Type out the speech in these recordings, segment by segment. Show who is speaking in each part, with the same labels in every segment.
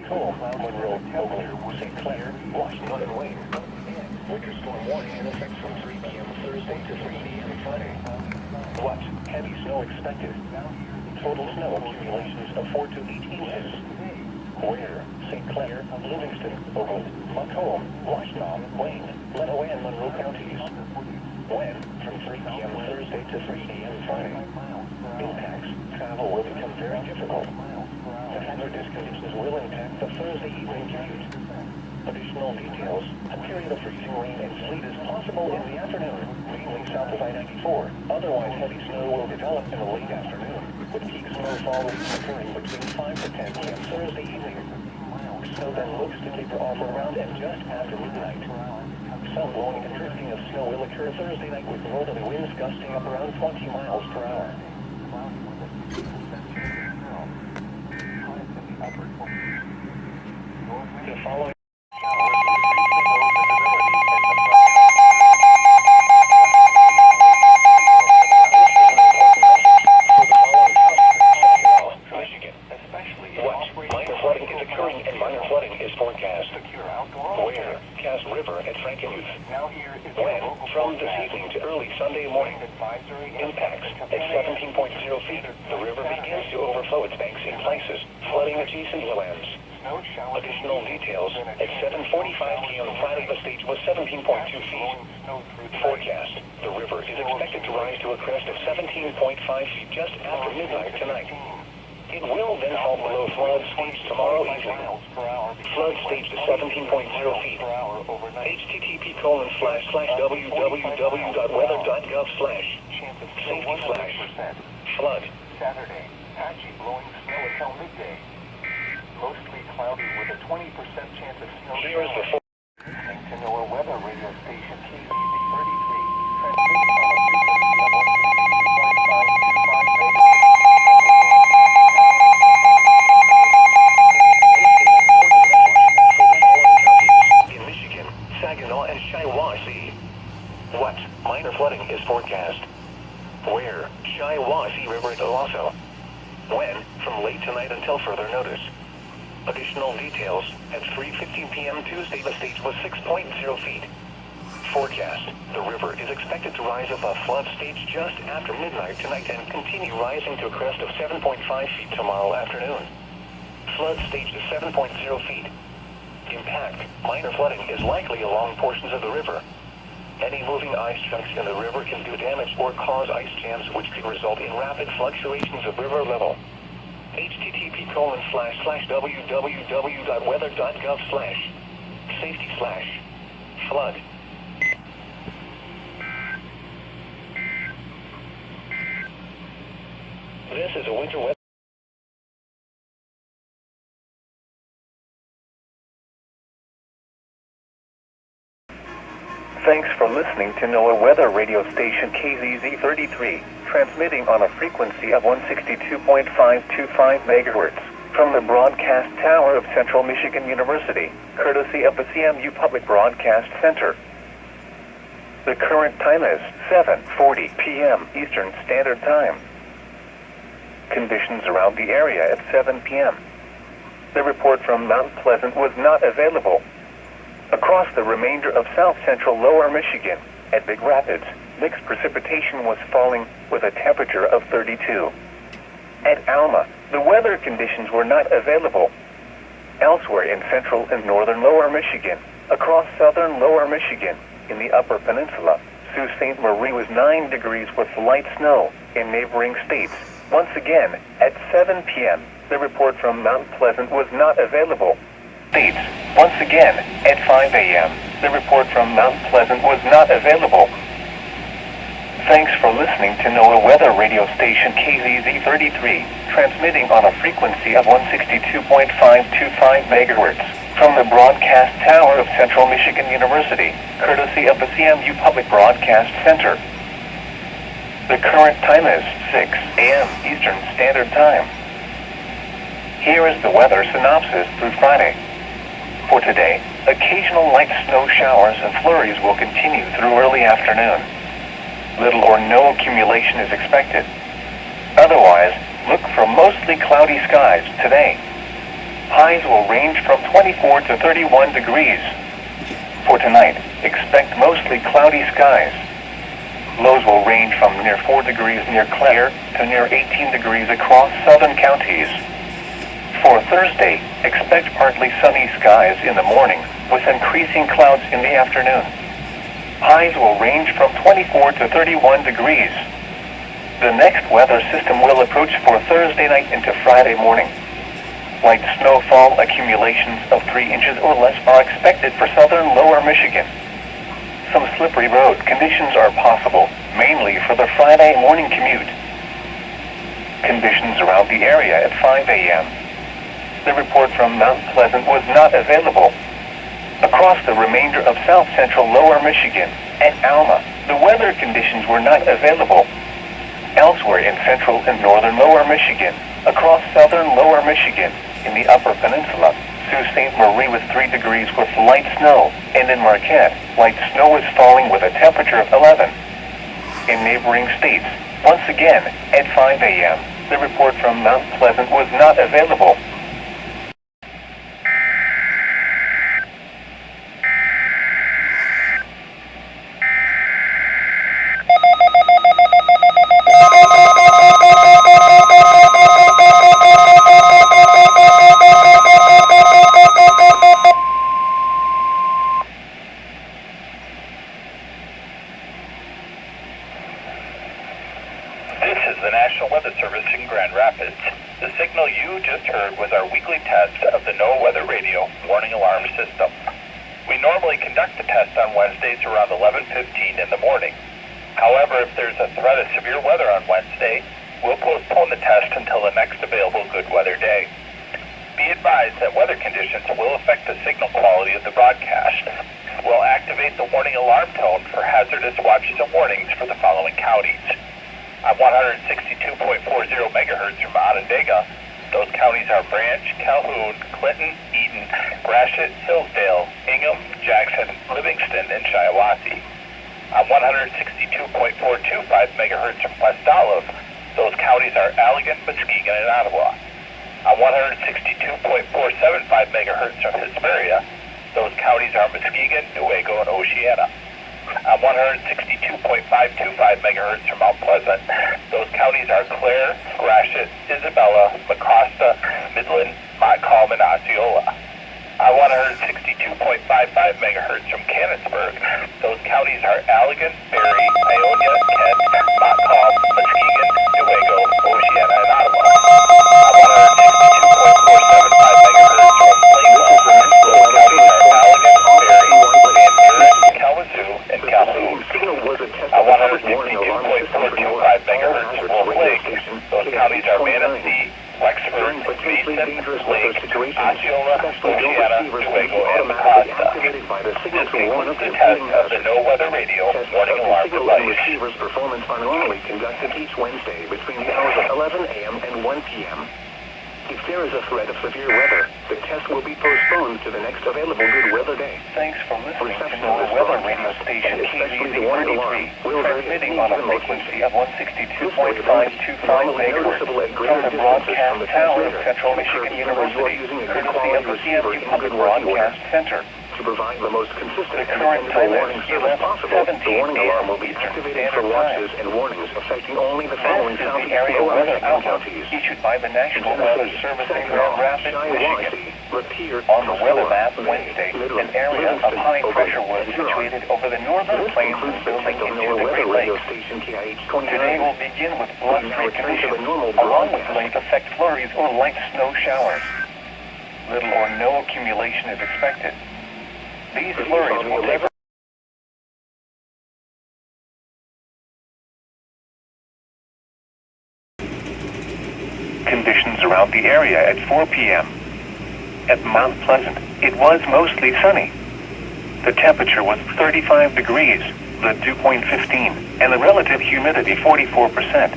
Speaker 1: Macomb, Monroe, Oakland, St. Clair, Washington, and Wayne. Winter storm warning in effect from 3 p.m. Thursday to 3 p.m. Friday. What? Heavy snow expected. Total snow accumulations of 4 to 8 inches. Where? St. Clair, Livingston, Oakland, Macomb, Washington, Wayne, Lenawee, and Monroe counties. When? From 3 p.m. Thursday to 3 a.m. Friday. Impacts. Travel will become very difficult. The hazardous conditions will impact the Thursday evening commute. Additional details. A period of freezing rain and sleet is possible in the afternoon, mainly south of I-94. Otherwise, heavy snow will develop in the late afternoon, with peak snowfall occurring between 5 to 10 p.m. Thursday evening. Snow then looks to taper off around and just after midnight. Some blowing and drifting of snow will occur Thursday night with northerly winds gusting up around 20 miles per hour. The following impacts. At 17.0 feet, the river begins to overflow its banks in places, flooding adjacent lands. Additional details. At 7:45 p.m. Friday, the stage was 17.2 feet. Forecast. The river is expected to rise to a crest of 17.5 feet just after midnight tonight. It will then fall below flood stage tomorrow evening. Flood stage to 17.0 feet. http://www.weather.gov/safety/flood.
Speaker 2: Saturday, patchy blowing snow until midday. Mostly cloudy with a 20% chance of snow.
Speaker 1: Here is the
Speaker 2: listening to NOAA weather radio station KZZ33, transmitting on a frequency of 162.525
Speaker 1: in Michigan, Saginaw, and Shiawassee. What? Minor flooding is forecast. Where? Shiawassee River at Owasso. When? From late tonight until further notice. Additional details. At 3:15 p.m. Tuesday, the stage was 6.0 feet. Forecast. The river is expected to rise above flood stage just after midnight tonight and continue rising to a crest of 7.5 feet tomorrow afternoon. Flood stage to 7.0 feet. Impact. Minor flooding is likely along portions of the river. Any moving ice chunks in the river can do damage or cause ice jams, which could result in rapid fluctuations of river level. http://www.weather.gov/safety/flood. This is a winter weather.
Speaker 2: Thanks for listening to NOAA weather radio station KZZ33, transmitting on a frequency of 162.525 MHz from the broadcast tower of Central Michigan University, courtesy of the CMU Public Broadcast Center. The current time is 7:40 p.m. Eastern Standard Time. Conditions around the area at 7 p.m. The report from Mount Pleasant was not available. Across the remainder of south-central lower Michigan, at Big Rapids, mixed precipitation was falling with a temperature of 32. At Alma, the weather conditions were not available. Elsewhere in central and northern lower Michigan, across southern lower Michigan, in the upper peninsula, Sault Ste. Marie was 9 degrees with light snow in neighboring states. Once again, at 7 p.m., the report from Mount Pleasant was not available. States. Once again, at 5 a.m., the report from Mount Pleasant was not available. Thanks for listening to NOAA weather radio station KZZ33, transmitting on a frequency of 162.525 MHz from the broadcast tower of Central Michigan University, courtesy of the CMU Public Broadcast Center. The current time is 6 a.m. Eastern Standard Time. Here is the weather synopsis through Friday. For today, occasional light snow showers and flurries will continue through early afternoon. Little or no accumulation is expected. Otherwise, look for mostly cloudy skies today. Highs will range from 24 to 31 degrees. For tonight, expect mostly cloudy skies. Lows will range from near 4 degrees near Clare to near 18 degrees across southern counties. For Thursday, expect partly sunny skies in the morning with increasing clouds in the afternoon. Highs will range from 24 to 31 degrees. The next weather system will approach for Thursday night into Friday morning. Light snowfall accumulations of 3 inches or less are expected for southern lower Michigan. Some slippery road conditions are possible, mainly for the Friday morning commute. Conditions around the area at 5 a.m. The report from Mount Pleasant was not available. Across the remainder of south central lower Michigan and Alma, the weather conditions were not available. Elsewhere in central and northern lower Michigan, across southern lower Michigan, in the upper peninsula, Sault Ste. Marie with 3 degrees with light snow, and in Marquette, light snow is falling with a temperature of 11. In neighboring states, once again, at 5 a.m., the report from Mount Pleasant was not available.
Speaker 3: This is the National Weather Service in Grand Rapids. The signal you just heard was our weekly test of the NOAA Weather Radio warning alarm system. We normally conduct the test on Wednesdays around 11:15 in the morning. However, if there's a threat of severe weather on Wednesday, we'll postpone the test until the next available good weather day. Be advised that weather conditions will affect the signal quality of the broadcast. We'll activate the warning alarm tone for hazardous watches and warnings for the following counties. On 162.40 megahertz from Onondaga, those counties are Branch, Calhoun, Clinton, Eaton, Gratiot, Hillsdale, Ingham, Jackson, Livingston, and Shiawassee. On 162.425 megahertz from West Olive, those counties are Allegan, Muskegon, and Ottawa. On 162.475 megahertz from Hesperia, those counties are Muskegon, Newaygo, and Oceana. On 162.525 megahertz from Mount Pleasant, those counties are Clare, Gratiot, Isabella, Mecosta, Midland, Montcalm, and Osceola. On 162.55 megahertz from Canonsburg, those counties are Allegan, Barrie, Ionia, Kent, Montcalm, Muskegon, Newaygo, Oceana, and Ottawa. On 162.475 megahertz from Plainville, those counties are Allegan, Barrie, Van Buren, Kalamazoo, and Calhoun. On 162.425 megahertz from Wolf Lake, those counties are Manistee, Wexford, Mason, Lake, Osceola, Oceana, Newaygo, and Mecosta. This concludes the test of the NOAA Weather Radio warning alarm device.
Speaker 1: Receivers performance are normally conducted each Wednesday between the hours of 11 a.m. and 1 p.m. If there is a threat of severe weather, the test will be postponed to the next available good weather day.
Speaker 2: Thanks for listening to NOAA Weather Radio Station KZZ33, transmitting on a frequency of 162.525 megahertz from the broadcast tower of Central Michigan University, courtesy of the CSU Public Broadcast Center.
Speaker 1: To provide the most consistent
Speaker 2: The
Speaker 1: and
Speaker 2: current
Speaker 1: dependable
Speaker 2: time
Speaker 1: warning
Speaker 2: is
Speaker 1: service possible, the
Speaker 2: 11:17
Speaker 1: warning alarm will be
Speaker 2: Eastern
Speaker 1: activated for
Speaker 2: Standard
Speaker 1: watches
Speaker 2: Time.
Speaker 1: and warnings affecting only the following
Speaker 2: This is
Speaker 1: counties
Speaker 2: the area
Speaker 1: lower
Speaker 2: weather
Speaker 1: Michigan
Speaker 2: outlook
Speaker 1: counties.
Speaker 2: issued by the National Weather Service in Grand Rapids, Michigan. On the weather map Wednesday, an area of high pressure was situated over the northern plains and building into the Great Lakes. Today will begin with blustery conditions, along with late effect flurries or light snow showers. Little or no accumulation is expected. These flurries will take conditions around the area at 4 p.m. At Mount Pleasant, it was mostly sunny. The temperature was 35 degrees, the dew point 15, and the relative humidity 44%.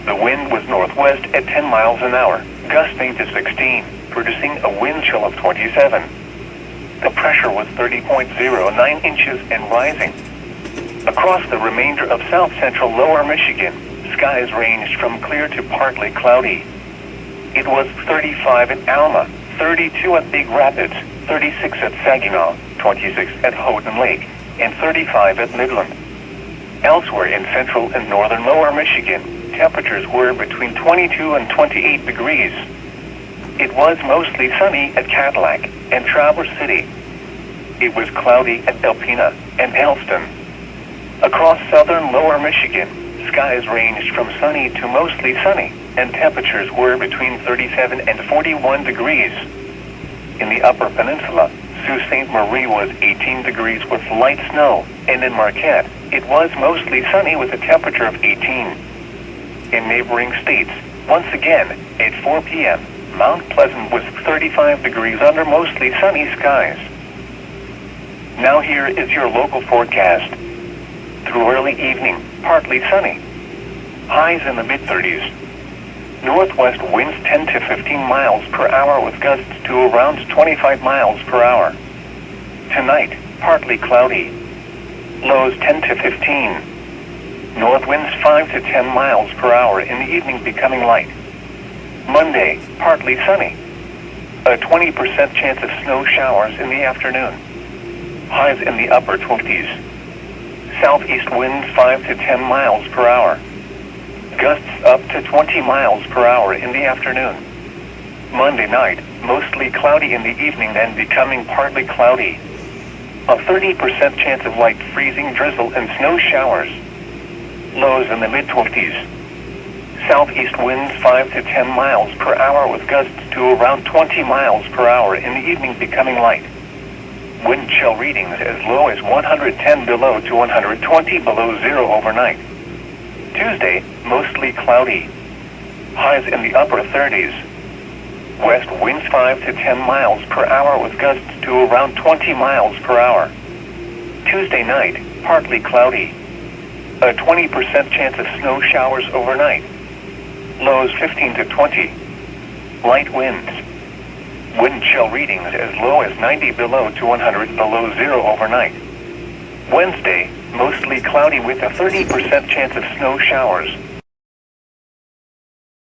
Speaker 2: The wind was northwest at 10 miles an hour, gusting to 16, producing a wind chill of 27. The pressure was 30.09 inches and rising. Across the remainder of south central lower Michigan, skies ranged from clear to partly cloudy. It was 35 in Alma, 32 at Big Rapids, 36 at Saginaw, 26 at Houghton Lake, and 35 at Midland. Elsewhere in central and northern lower Michigan, temperatures were between 22 and 28 degrees. It was mostly sunny at Cadillac and Traverse City. It was cloudy at Alpena and Elston. Across southern lower Michigan, skies ranged from sunny to mostly sunny, and temperatures were between 37 and 41 degrees. In the upper peninsula, Sault Ste. Marie was 18 degrees with light snow, and in Marquette, it was mostly sunny with a temperature of 18. In neighboring states, once again, at 4 p.m., Mount Pleasant was 35 degrees under mostly sunny skies. Now here is your local forecast. Through early evening, partly sunny. Highs in the mid-30s. Northwest winds 10 to 15 miles per hour with gusts to around 25 miles per hour. Tonight, partly cloudy. Lows 10 to 15. North winds 5 to 10 miles per hour in the evening becoming light. Monday, partly sunny. A 20% chance of snow showers in the afternoon. Highs in the upper 20s. Southeast winds 5 to 10 miles per hour. Gusts up to 20 miles per hour in the afternoon. Monday night, mostly cloudy in the evening and becoming partly cloudy. A 30% chance of light freezing drizzle and snow showers. Lows in the mid-20s. Southeast winds 5 to 10 miles per hour with gusts to around 20 miles per hour in the evening becoming light. Wind chill readings as low as 110 below to 120 below zero overnight. Tuesday, mostly cloudy. Highs in the upper 30s. West winds 5 to 10 miles per hour with gusts to around 20 miles per hour. Tuesday night, partly cloudy. A 20% chance of snow showers overnight. Lows 15 to 20. Light winds. Wind chill readings as low as 90 below to 100 below zero overnight. Wednesday, mostly cloudy with a 30% chance of snow showers.